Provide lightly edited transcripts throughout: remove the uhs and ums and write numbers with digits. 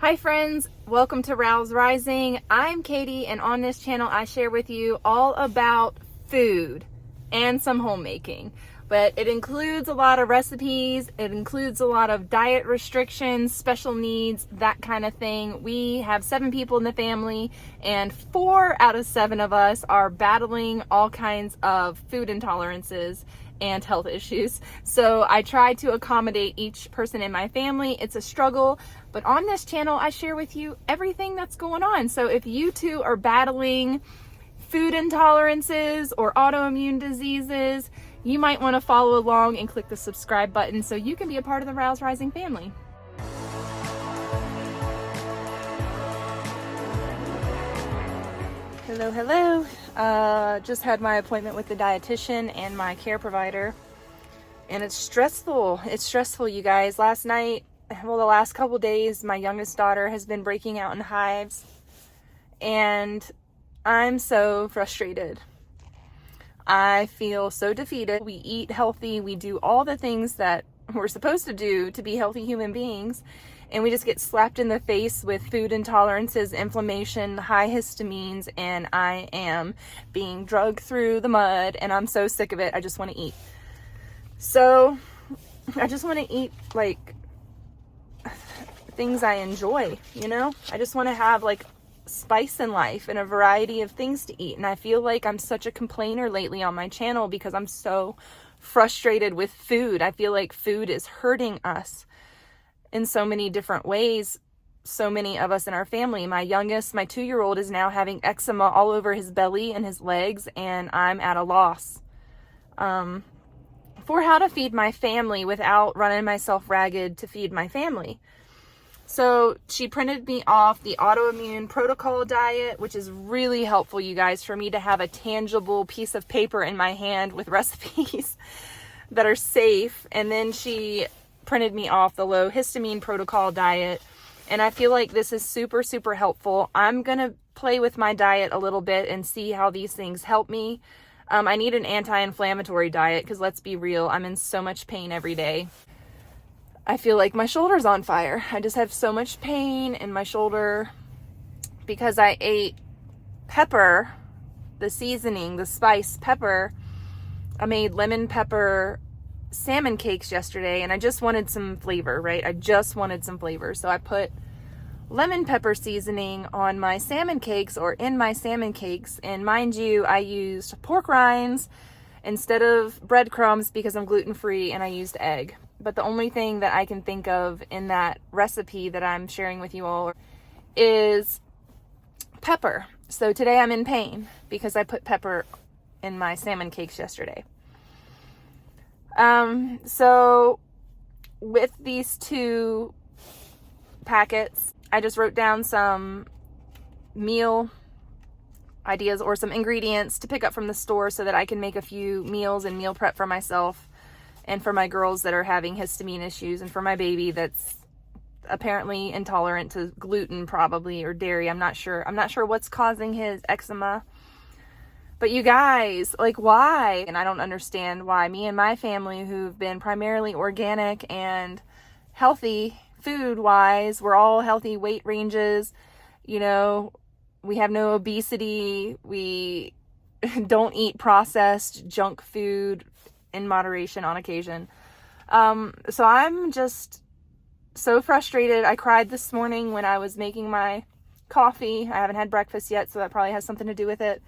Hi friends, welcome to Rouse Rising. I'm Katie, and on this channel I share with you all about food and some homemaking. But it includes a lot of recipes, it includes a lot of diet restrictions, special needs, that kind of thing. We have 7 people in the family, and 4 out of 7 of us are battling all kinds of food intolerances and health issues. So I try to accommodate each person in my family. It's a struggle, but on this channel I share with you everything that's going on. So if you too are battling food intolerances or autoimmune diseases, you might want to follow along and click the subscribe button so you can be a part of the Rouse Rising family. Hello. Just had my appointment with the dietitian and my care provider, and it's stressful. It's stressful, you guys. Last night, the last couple days, my youngest daughter has been breaking out in hives, and I'm so frustrated. I feel so defeated. We eat healthy. We do all the things that we're supposed to do to be healthy human beings, and we just get slapped in the face with food intolerances, inflammation, high histamines, and I am being dragged through the mud, and I'm so sick of it. I just want to eat. So I just want to eat like things I enjoy, you know? I just want to have like spice in life and a variety of things to eat. And I feel like I'm such a complainer lately on my channel because I'm so frustrated with food. I feel like food is hurting us in so many different ways. So many of us in our family. My youngest, my 2-year-old, is now having eczema all over his belly and his legs, and I'm at a loss for how to feed my family without running myself ragged to feed my family. So she printed me off the Autoimmune protocol diet, which is really helpful, you guys, for me to have a tangible piece of paper in my hand with recipes that are safe. And then she printed me off the low histamine protocol diet, and I feel like this is super, super helpful. I'm gonna play with my diet a little bit and see how these things help me. I need an anti-inflammatory diet because let's be real, I'm in so much pain every day. I feel like my shoulder's on fire. I just have so much pain in my shoulder because I ate pepper, the seasoning, the spice pepper. I made lemon pepper salmon cakes yesterday, and I just wanted some flavor, right? I just wanted some flavor. So I put lemon pepper seasoning on my salmon cakes, or in my salmon cakes. And mind you, I used pork rinds instead of breadcrumbs because I'm gluten-free, and I used egg. But the only thing that I can think of in that recipe that I'm sharing with you all is pepper. So today I'm in pain because I put pepper in my salmon cakes yesterday. So with these 2 packets, I just wrote down some meal ideas or some ingredients to pick up from the store so that I can make a few meals and meal prep for myself and for my girls that are having histamine issues, and for my baby that's apparently intolerant to gluten, probably, or dairy. I'm not sure what's causing his eczema. But you guys, like, why? And I don't understand why me and my family, who've been primarily organic and healthy food-wise, we're all healthy weight ranges, you know, we have no obesity, we don't eat processed junk food in moderation on occasion. So I'm just so frustrated. I cried this morning when I was making my coffee. I haven't had breakfast yet, so that probably has something to do with it.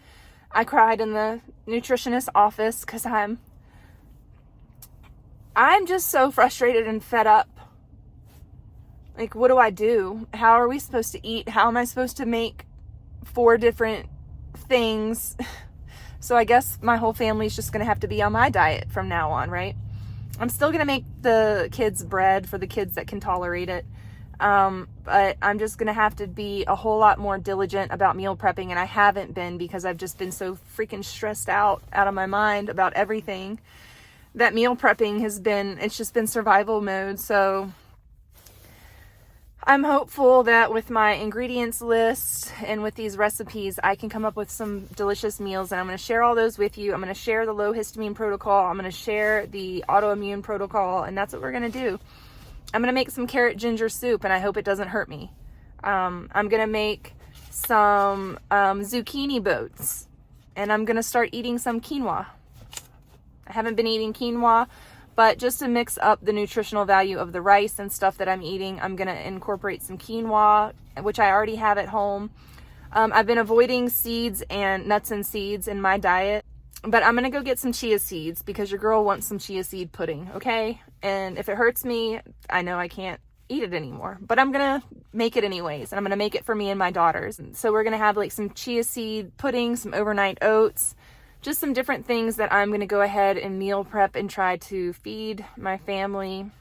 I cried in the nutritionist office because I'm just so frustrated and fed up. Like, what do I do? How are we supposed to eat? How am I supposed to make 4 different things? So I guess my whole family's just gonna have to be on my diet from now on, right? I'm still gonna make the kids bread for the kids that can tolerate it. But I'm just gonna have to be a whole lot more diligent about meal prepping, and I haven't been because I've just been so freaking stressed out of my mind about everything. That meal prepping it's just been survival mode. So I'm hopeful that with my ingredients list and with these recipes, I can come up with some delicious meals, and I'm going to share all those with you. I'm going to share the low histamine protocol. I'm going to share the autoimmune protocol, and that's what we're going to do. I'm going to make some carrot ginger soup, and I hope it doesn't hurt me. I'm gonna make some zucchini boats, and I'm gonna start eating some quinoa. I haven't been eating quinoa, but just to mix up the nutritional value of the rice and stuff that I'm eating, I'm gonna incorporate some quinoa, which I already have at home. I've been avoiding seeds and nuts and seeds in my diet, but I'm gonna go get some chia seeds because your girl wants some chia seed pudding, okay? And if it hurts me, I know I can't eat it anymore, but I'm gonna make it anyways, and I'm gonna make it for me and my daughters. And so we're gonna have like some chia seed pudding, some overnight oats, just some different things that I'm gonna go ahead and meal prep and try to feed my family.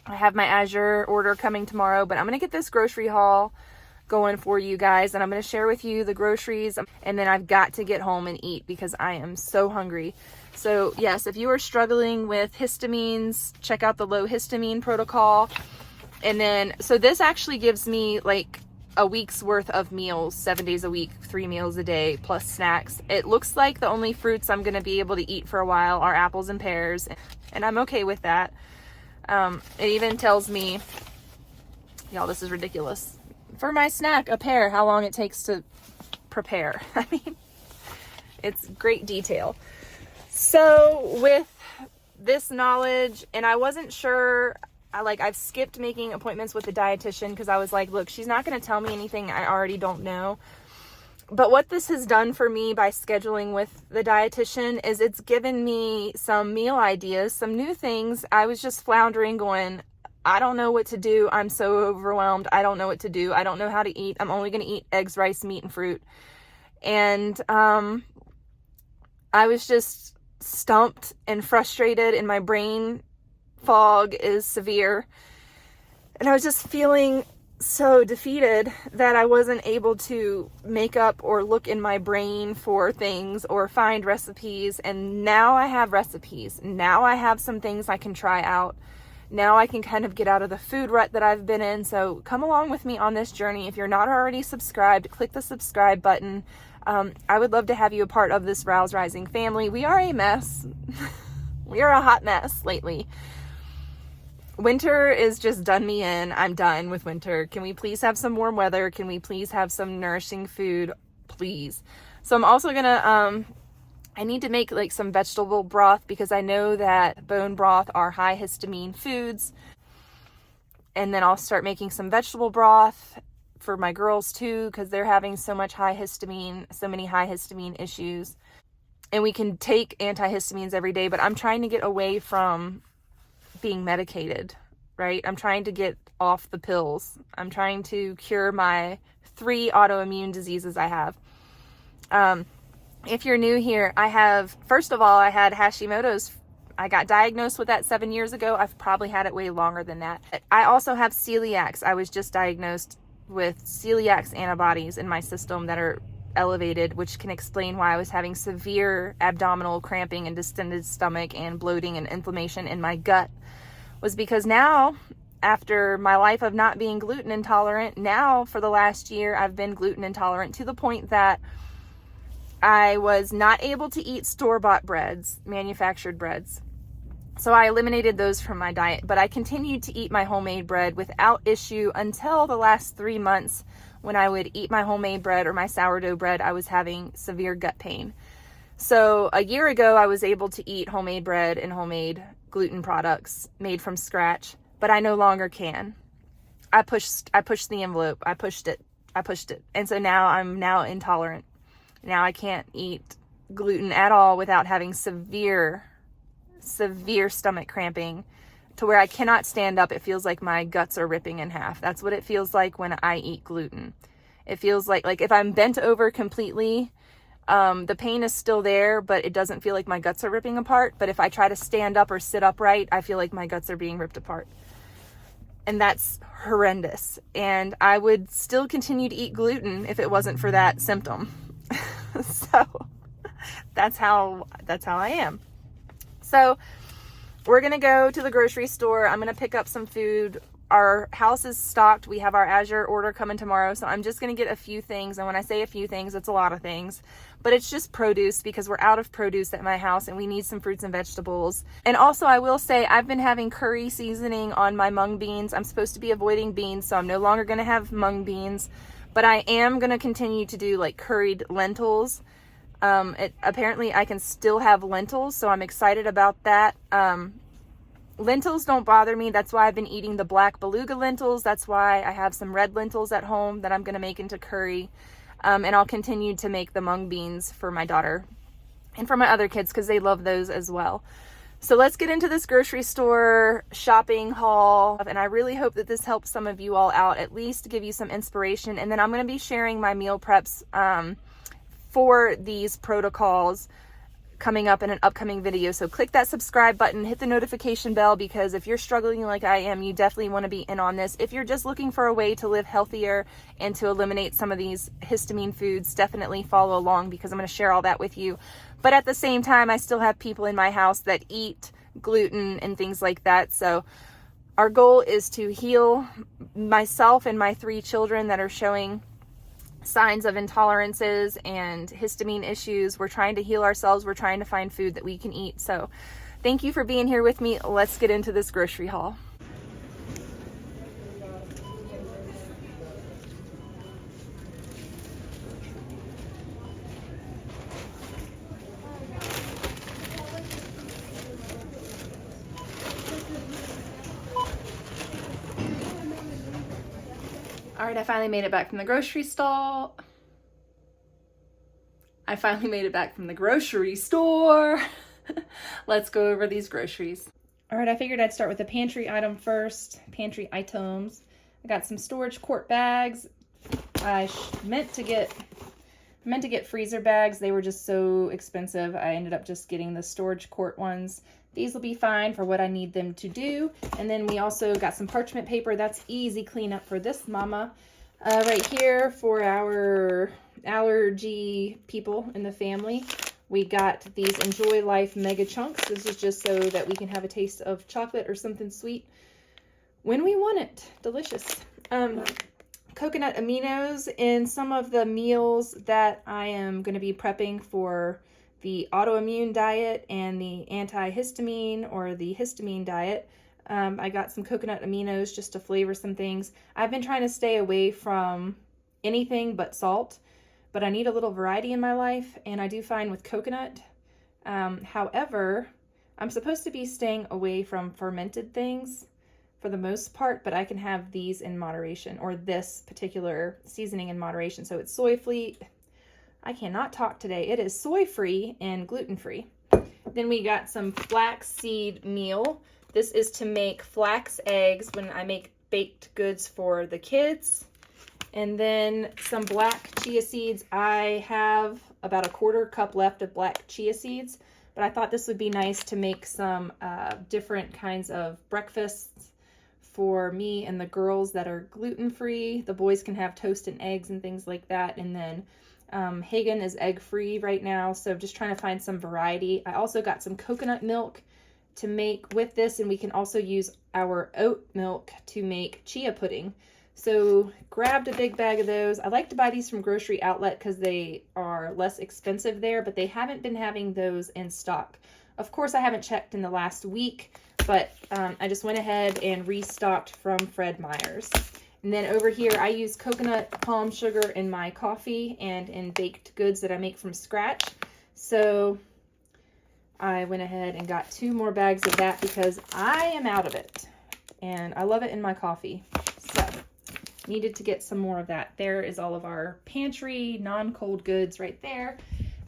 I have my Azure order coming tomorrow, but I'm gonna get this grocery haul going for you guys, and I'm going to share with you the groceries, and then I've got to get home and eat because I am so hungry. So yes, if you are struggling with histamines, check out the low histamine protocol. And then, so this actually gives me like a week's worth of meals, 7 days a week, 3 meals a day, plus snacks. It looks like the only fruits I'm going to be able to eat for a while are apples and pears, and I'm okay with that. It even tells me, y'all, this is ridiculous. For my snack, a pear, how long it takes to prepare. I mean, it's great detail. So with this knowledge, and I wasn't sure, I've skipped making appointments with the dietitian because I was like, look, she's not going to tell me anything I already don't know. But what this has done for me by scheduling with the dietitian is it's given me some meal ideas, some new things. I was just floundering going, I don't know what to do. I'm so overwhelmed. I don't know what to do. I don't know how to eat. I'm only going to eat eggs, rice, meat, and fruit. And I was just stumped and frustrated, and my brain fog is severe. And I was just feeling so defeated that I wasn't able to make up or look in my brain for things or find recipes. And now I have recipes. Now I have some things I can try out. Now I can kind of get out of the food rut that I've been in. So come along with me on this journey. If you're not already subscribed, click the subscribe button. I would love to have you a part of this Rouse Rising family. We are a mess. We are a hot mess lately. Winter is just done me in. I'm done with winter. Can we please have some warm weather? Can we please have some nourishing food? Please. So I'm also gonna, I need to make like some vegetable broth because I know that bone broth are high histamine foods. And then I'll start making some vegetable broth for my girls too, because they're having so many high histamine issues. And we can take antihistamines every day, but I'm trying to get away from being medicated, right? I'm trying to get off the pills. I'm trying to cure my 3 autoimmune diseases I have. If you're new here, first of all, I had Hashimoto's. I got diagnosed with that 7 years ago. I've probably had it way longer than that. I also have celiacs. I was just diagnosed with celiac antibodies in my system that are elevated, which can explain why I was having severe abdominal cramping and distended stomach and bloating and inflammation in my gut. Was because now, after my life of not being gluten intolerant, now for the last year, I've been gluten intolerant to the point that I was not able to eat store-bought breads, manufactured breads. So I eliminated those from my diet, but I continued to eat my homemade bread without issue until the last 3 months. When I would eat my homemade bread or my sourdough bread, I was having severe gut pain. So a year ago, I was able to eat homemade bread and homemade gluten products made from scratch, but I no longer can. I pushed the envelope. I pushed it. And so now I'm intolerant. Now I can't eat gluten at all without having severe stomach cramping to where I cannot stand up. It feels like my guts are ripping in half. That's what it feels like when I eat gluten. It feels like if I'm bent over completely, the pain is still there, but it doesn't feel like my guts are ripping apart. But if I try to stand up or sit upright, I feel like my guts are being ripped apart. And that's horrendous. And I would still continue to eat gluten if it wasn't for that symptom. So that's how I am. So we're going to go to the grocery store. I'm going to pick up some food our house is stocked. We have our Azure order coming tomorrow, so I'm just going to get a few things. And when I say a few things, it's a lot of things, but it's just produce because we're out of produce at my house and we need some fruits and vegetables. And also, I will say I've been having curry seasoning on my mung beans. I'm supposed to be avoiding beans, so I'm no longer going to have mung beans, but I am going to continue to do like curried lentils. Apparently I can still have lentils, so I'm excited about that. Lentils don't bother me. That's why I've been eating the black beluga lentils. That's why I have some red lentils at home that I'm going to make into curry. And I'll continue to make the mung beans for my daughter and for my other kids because they love those as well. So let's get into this grocery store shopping haul. And I really hope that this helps some of you all out, at least to give you some inspiration. And then I'm going to be sharing my meal preps for these protocols coming up in an upcoming video. So click that subscribe button, hit the notification bell, because if you're struggling like I am, you definitely want to be in on this. If you're just looking for a way to live healthier and to eliminate some of these histamine foods, definitely follow along because I'm going to share all that with you. But at the same time, I still have people in my house that eat gluten and things like that. So our goal is to heal myself and my 3 children that are showing signs of intolerances and histamine issues. We're trying to heal ourselves. We're trying to find food that we can eat. So thank you for being here with me. Let's get into this grocery haul. All right, I finally made it back from the grocery store. Let's go over these groceries. All right, I figured I'd start with the pantry item first. Pantry items. I got some storage quart bags. I meant to get freezer bags. They were just so expensive. I ended up just getting the storage quart ones. These will be fine for what I need them to do. And then we also got some parchment paper. That's easy cleanup for this mama. Right here for our allergy people in the family, we got these Enjoy Life Mega Chunks. This is just so that we can have a taste of chocolate or something sweet when we want it. Delicious. Coconut aminos in some of the meals that I am going to be prepping for the autoimmune diet and the antihistamine or the histamine diet. I got some coconut aminos just to flavor some things. I've been trying to stay away from anything but salt, but I need a little variety in my life, and I do find with coconut. However, I'm supposed to be staying away from fermented things for the most part, but I can have these in moderation, or this particular seasoning in moderation. So it's soy-free. I cannot talk today. It is soy-free and gluten-free. Then we got some flaxseed meal. This is to make flax eggs when I make baked goods for the kids. And then some black chia seeds. I have about a 1/4 cup left of black chia seeds, but I thought this would be nice to make some different kinds of breakfasts for me and the girls that are gluten-free. The boys can have toast and eggs and things like that. And then Hagen is egg-free right now, so just trying to find some variety. I also got some coconut milk to make with this, and we can also use our oat milk to make chia pudding. So grabbed a big bag of those. I like to buy these from Grocery Outlet because they are less expensive there, but they haven't been having those in stock. Of course, I haven't checked in the last week, but I just went ahead and restocked from Fred Meyer's. And then over here, I use coconut palm sugar in my coffee and in baked goods that I make from scratch. So I went ahead and got 2 more bags of that because I am out of it. And I love it in my coffee. So needed to get some more of that. There is all of our pantry, non-cold goods right there.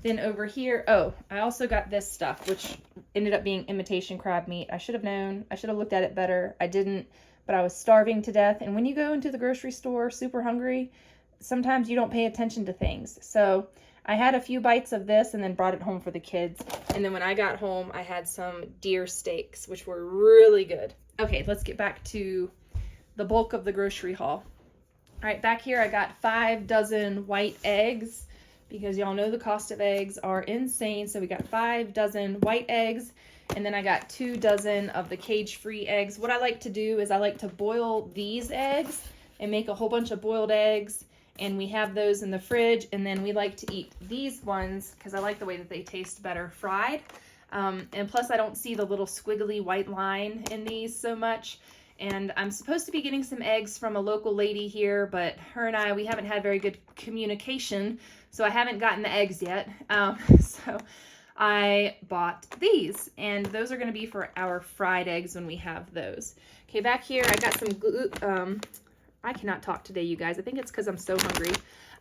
Then over here, oh, I also got this stuff, which ended up being imitation crab meat. I should have known. I should have looked at it better. I didn't, but I was starving to death. And when you go into the grocery store super hungry, sometimes you don't pay attention to things. So I had a few bites of this and then brought it home for the kids. And then when I got home, I had some deer steaks, which were really good. Okay, let's get back to the bulk of the grocery haul. All right, back here I got 5 dozen white eggs because y'all know the cost of eggs are insane. So we got 5 dozen white eggs. And then I got 2 dozen of the cage-free eggs. What I like to do is I like to boil these eggs and make a whole bunch of boiled eggs. And we have those in the fridge. And then we like to eat these ones because I like the way that they taste better fried. And plus I don't see the little squiggly white line in these so much. And I'm supposed to be getting some eggs from a local lady here, but her and I, we haven't had very good communication, so I haven't gotten the eggs yet. So I bought these, and those are going to be for our fried eggs when we have those. Okay, back here I got some I cannot talk today, you guys. I think it's because I'm so hungry.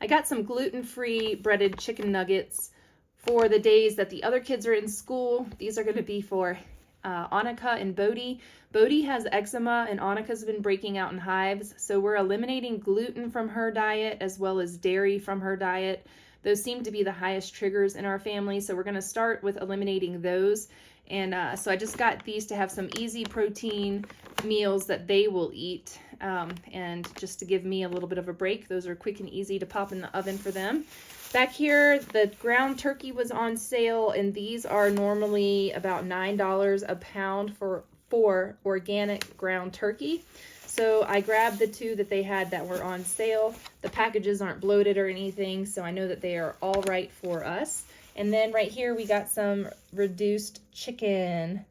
I got some gluten-free breaded chicken nuggets for the days that the other kids are in school. These are going to be for Annika and Bodhi. Bodhi has eczema and Annika's been breaking out in hives, so we're eliminating gluten from her diet as well as dairy from her diet. Those seem to be the highest triggers in our family, so we're going to start with eliminating those. And so I just got these to have some easy protein meals that they will eat, and just to give me a little bit of a break. Those are quick and easy to pop in the oven for them. Back here, the ground turkey was on sale, and these are normally about $9 a pound for organic ground turkey. So I grabbed the 2 that they had that were on sale. The packages aren't bloated or anything, so I know that they are all right for us. And then right here we got some reduced chicken.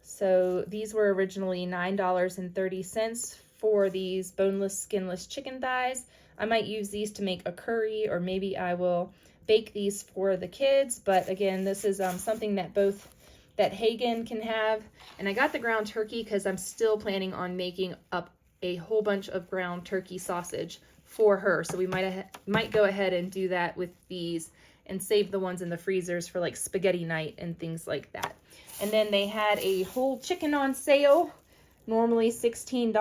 So these were originally $9.30 for these boneless, skinless chicken thighs. I might use these to make a curry, or maybe I will bake these for the kids. But again, this is something that Hagen can have. And I got the ground turkey because I'm still planning on making up a whole bunch of ground turkey sausage for her. So we might go ahead and do that with these and save the ones in the freezers for like spaghetti night and things like that. And then they had a whole chicken on sale, normally $16.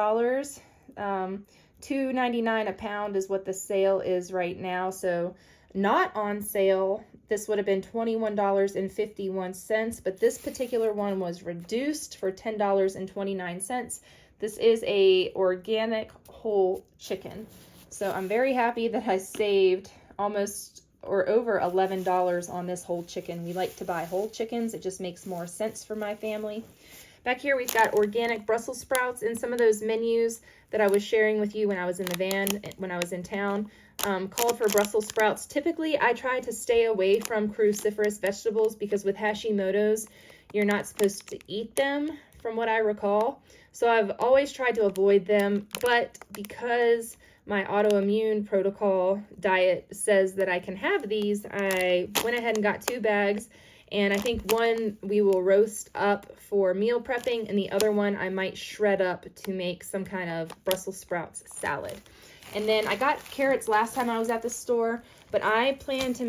$2.99 a pound is what the sale is right now. So not on sale, this would have been $21.51, but this particular one was reduced for $10.29. This is a organic whole chicken. So I'm very happy that I saved almost or over $11 on this whole chicken. We like to buy whole chickens. It just makes more sense for my family. Back here we've got organic Brussels sprouts, and some of those menus that I was sharing with you when I was in the van, when I was in town, called for Brussels sprouts. Typically, I try to stay away from cruciferous vegetables because with Hashimoto's, you're not supposed to eat them, from what I recall. So I've always tried to avoid them, but because my autoimmune protocol diet says that I can have these, I went ahead and got 2 bags. And I think one we will roast up for meal prepping, and the other one I might shred up to make some kind of Brussels sprouts salad. And then I got carrots last time I was at the store, but I plan to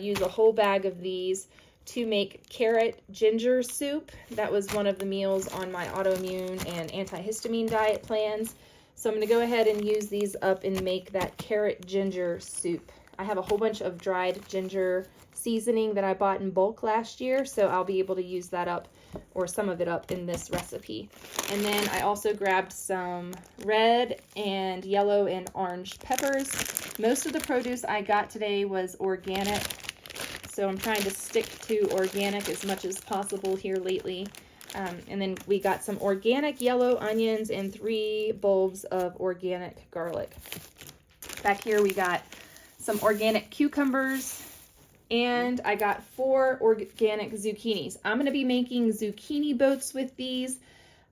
use a whole bag of these to make carrot ginger soup. That was one of the meals on my autoimmune and antihistamine diet plans. So I'm going to go ahead and use these up and make that carrot ginger soup. I have a whole bunch of dried ginger seasoning that I bought in bulk last year, so I'll be able to use that up, or some of it up, in this recipe. And then I also grabbed some red and yellow and orange peppers. Most of the produce I got today was organic, so I'm trying to stick to organic as much as possible here lately. And then we got some organic yellow onions and 3 bulbs of organic garlic. Back here we got some organic cucumbers, and I got 4 organic zucchinis. I'm going to be making zucchini boats with these.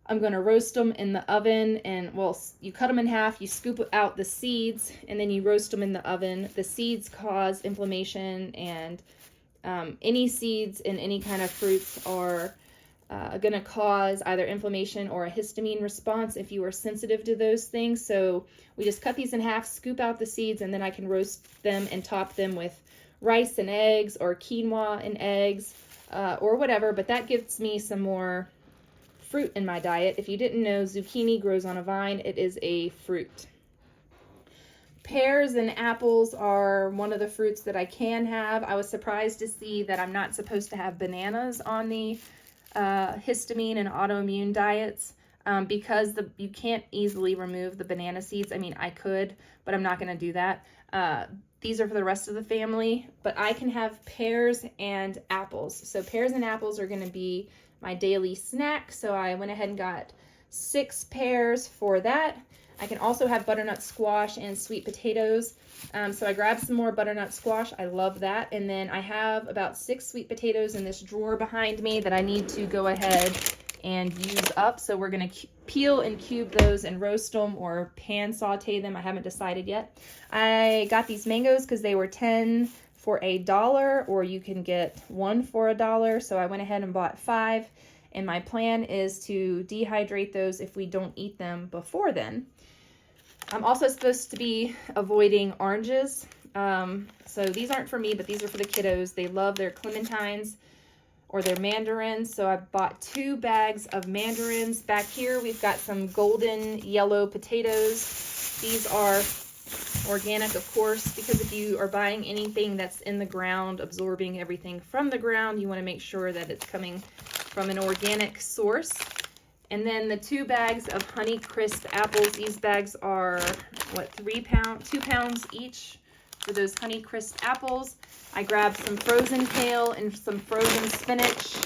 I'm going to roast them in the oven, and well, you cut them in half, you scoop out the seeds, and then you roast them in the oven. The seeds cause inflammation, and any seeds in any kind of fruits are going to cause either inflammation or a histamine response if you are sensitive to those things. So we just cut these in half, scoop out the seeds, and then I can roast them and top them with rice and eggs, or quinoa and eggs, or whatever. But that gives me some more fruit in my diet. If you didn't know, zucchini grows on a vine. It is a fruit. Pears and apples are one of the fruits that I can have. I was surprised to see that I'm not supposed to have bananas on the histamine and autoimmune diets, because you can't easily remove the banana seeds. I mean, I could, but I'm not going to do that. These are for the rest of the family, but I can have pears and apples. So pears and apples are going to be my daily snack. So I went ahead and got 6 pears for that. I can also have butternut squash and sweet potatoes. So I grabbed some more butternut squash. I love that. And then I have about 6 sweet potatoes in this drawer behind me that I need to go ahead and use up. So we're going to peel and cube those and roast them or pan saute them. I haven't decided yet. I got these mangoes because they were 10 for $1, or you can get 1 for $1. So I went ahead and bought 5. And my plan is to dehydrate those if we don't eat them before then. I'm also supposed to be avoiding oranges. So these aren't for me, but these are for the kiddos. They love their clementines or their mandarins. So I bought 2 bags of mandarins. Back here, we've got some golden yellow potatoes. These are organic, of course, because if you are buying anything that's in the ground, absorbing everything from the ground, you want to make sure that it's coming from an organic source. And then the 2 bags of Honey Crisp apples. These bags are, what, 2 pounds each for those Honey Crisp apples. I grabbed some frozen kale and some frozen spinach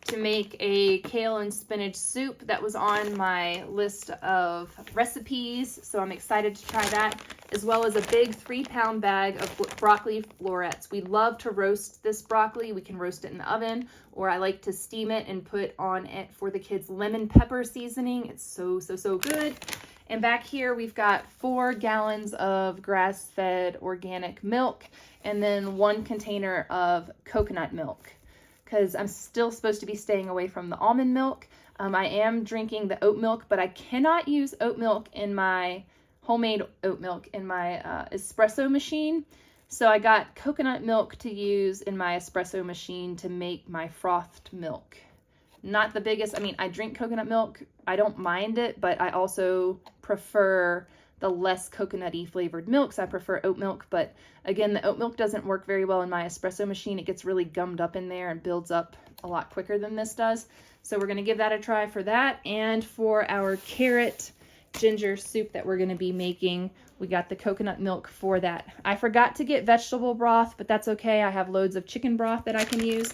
to make a kale and spinach soup that was on my list of recipes. So I'm excited to try that, as well as a big 3-pound bag of broccoli florets. We love to roast this broccoli. We can roast it in the oven, or I like to steam it and put on it for the kids lemon pepper seasoning. It's so good. And back here we've got 4 gallons of grass-fed organic milk, and then 1 container of coconut milk, because I'm still supposed to be staying away from the almond milk. I am drinking the oat milk, but I cannot use oat milk in my homemade oat milk in my espresso machine. So I got coconut milk to use in my espresso machine to make my frothed milk. Not the biggest, I mean, I drink coconut milk. I don't mind it, but I also prefer the less coconutty flavored milks. I prefer oat milk, but again, the oat milk doesn't work very well in my espresso machine. It gets really gummed up in there and builds up a lot quicker than this does. So we're going to give that a try for that. And for our carrot ginger soup that we're going to be making, we got the coconut milk for that. I forgot to get vegetable broth, but that's okay. I have loads of chicken broth that I can use.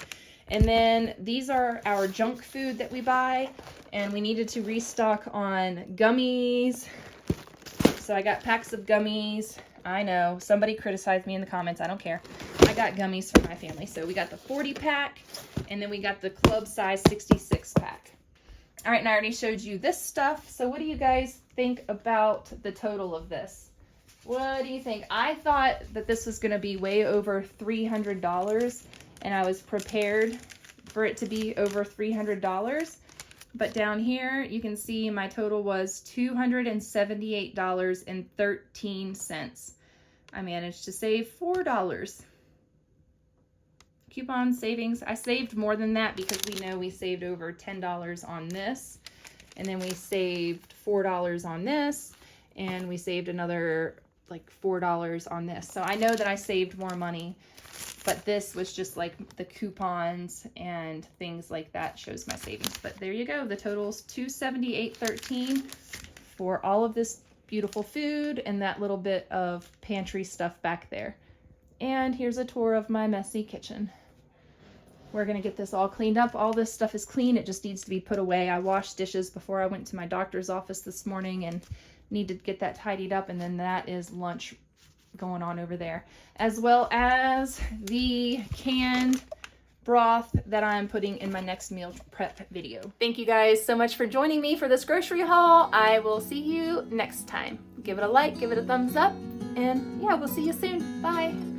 And then these are our junk food that we buy, and we needed to restock on gummies. So I got packs of gummies. I know, somebody criticized me in the comments. I don't care. I got gummies for my family. So we got the 40 pack, and then we got the club size 66 pack. All right, and I already showed you this stuff. So what do you guys think about the total of this? What do you think? I thought that this was going to be way over $300, and I was prepared for it to be over $300. But down here, you can see my total was $278.13. I managed to save $4. Coupon savings. I saved more than that because we know we saved over $10 on this. And then we saved $4 on this. And we saved another like $4 on this. So I know that I saved more money. But this was just like the coupons and things like that shows my savings. But there you go. The total's $278.13 for all of this beautiful food and that little bit of pantry stuff back there. And here's a tour of my messy kitchen. We're going to get this all cleaned up. All this stuff is clean. It just needs to be put away. I washed dishes before I went to my doctor's office this morning and needed to get that tidied up. And then that is lunch going on over there, as well as the canned broth that I'm putting in my next meal prep video. Thank you guys so much for joining me for this grocery haul. I will see you next time. Give it a like, give it a thumbs up, and yeah, we'll see you soon. Bye.